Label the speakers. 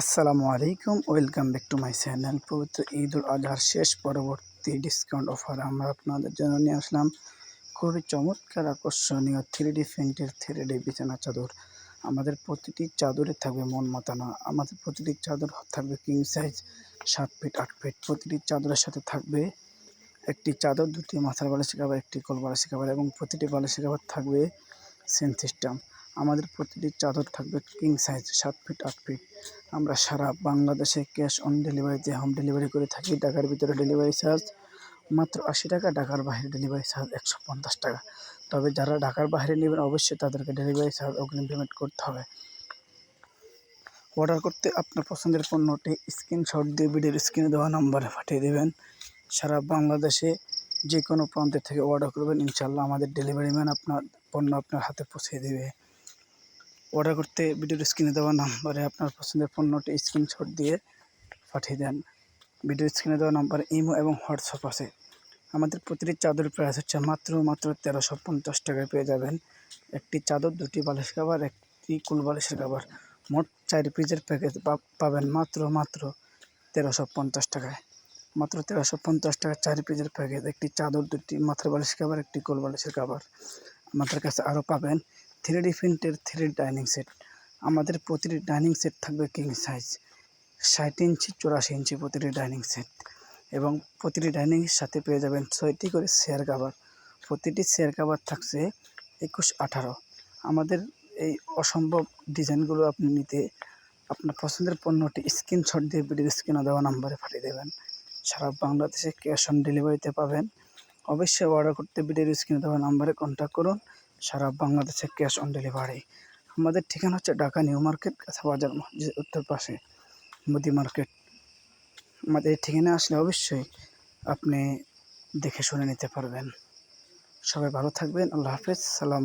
Speaker 1: আসসালামু আলাইকুম, welcome back to my channel. পবিত্র ঈদ উল আজহার শেষ পরবর্তী ডিসকাউন্ট অফার আমরা আপনাদের জন্য নিয়ে আসলাম খুবই চমৎকার আকর্ষণীয় 3D প্রিন্টের 3D বিছানা চাদর। আমাদের প্রতিটি চাদরে থাকবে মন মাতানো। আমাদের প্রতিটি চাদর থাকবে কিং সাইজ 7 ফিট 8 ফিট। প্রতিটি চাদরের সাথে থাকবে একটি চাদর, দুটি মাথার বালিশের কভার, একটি কোল বালিশের কভার এবং প্রতিটি বালিশের কভার থাকবে সেন সিস্টেম। আমাদের প্রতিটি চাদর থাকবে কিং সাইজ 7 ফিট 8 ফিট। আমরা সারা বাংলাদেশে ক্যাশ অন ডেলিভারিতে হোম ডেলিভারি করে থাকি। ঢাকার ভিতরে ডেলিভারি চার্জ মাত্র 80 টাকা, ঢাকার বাইরে ডেলিভারি চার্জ 150 টাকা। তবে যারা ঢাকার বাইরে নেবেন অবশ্যই তাদেরকে ডেলিভারি চার্জ অগ্রিম পেমেন্ট করতে হবে। অর্ডার করতে আপনার পছন্দের পণ্যটি স্ক্রিনশট দিয়ে ভিডিওর স্ক্রিনে দেওয়া নম্বরে পাঠিয়ে দেবেন। সারা বাংলাদেশে যে কোনো প্রান্ত থেকে অর্ডার করবেন, ইনশাআল্লাহ আমাদের ডেলিভারি ম্যান আপনার পণ্য আপনার হাতে পৌঁছে দেবে। অর্ডার করতে ভিডিওর স্ক্রিনে দেওয়া নম্বরে আপনার পছন্দের পণ্যটি স্ক্রিনশট দিয়ে পাঠিয়ে দেন। ভিডিওর স্ক্রিনে দেওয়া নম্বরে ইমো এবং হোয়াটসঅ্যাপ আছে। আমাদের প্রতিটি চাদরের প্রাইস হচ্ছে মাত্র 1350 টাকায় পেয়ে যাবেন একটি চাদর, দুটি বালিশ কভার, একটি কুল বালিশের কভার। মোট 4 পিসের প্যাকেজ পাবেন মাত্র 1350 টাকায়। মাত্র 1350 টাকা 4 পিসের প্যাকেজ, একটি চাদর, দুটি মাথার বালিশ কভার, একটি কোল বালিশের কভার। আমাদের কাছে আরও পাবেন 3D প্রিন্টের 3 ডাইনিং সেট। আমাদের প্রতিটি ডাইনিং সেট থাকবে কিং সাইজ 60 ইঞ্চি 84 ইঞ্চি প্রতিটি ডাইনিং সেট এবং প্রতিটি ডাইনিংয়ের সাথে পেয়ে যাবেন 6টি করে চেয়ার কভার। প্রতিটি চেয়ার কভার থাকছে 21-18। আমাদের এই অসম্ভব ডিজাইনগুলো আপনি নিতে আপনার পছন্দের পণ্যটি স্ক্রিনশট দিয়ে ভিডিওর স্ক্রিনে দেওয়া নম্বরে পাঠিয়ে দেবেন। সারা বাংলাদেশে ক্যাশ অন ডেলিভারিতে পাবেন। অবশ্যই অর্ডার করতে ভিডিওর স্ক্রিনে দেওয়া নম্বরে কন্ট্যাক্ট করুন। সারা বাংলাদেশে ক্যাশ অন ডেলিভারি। আমাদের ঠিকানা হচ্ছে ঢাকা নিউ মার্কেট, কাঁচাবাজার মসজিদের উত্তর পাশে মুদি মার্কেট। আমাদের এই ঠিকানায় আসলে অবশ্যই আপনি দেখে শুনে নিতে পারবেন। সবাই ভালো থাকবেন। আল্লাহ হাফেজ। সালাম।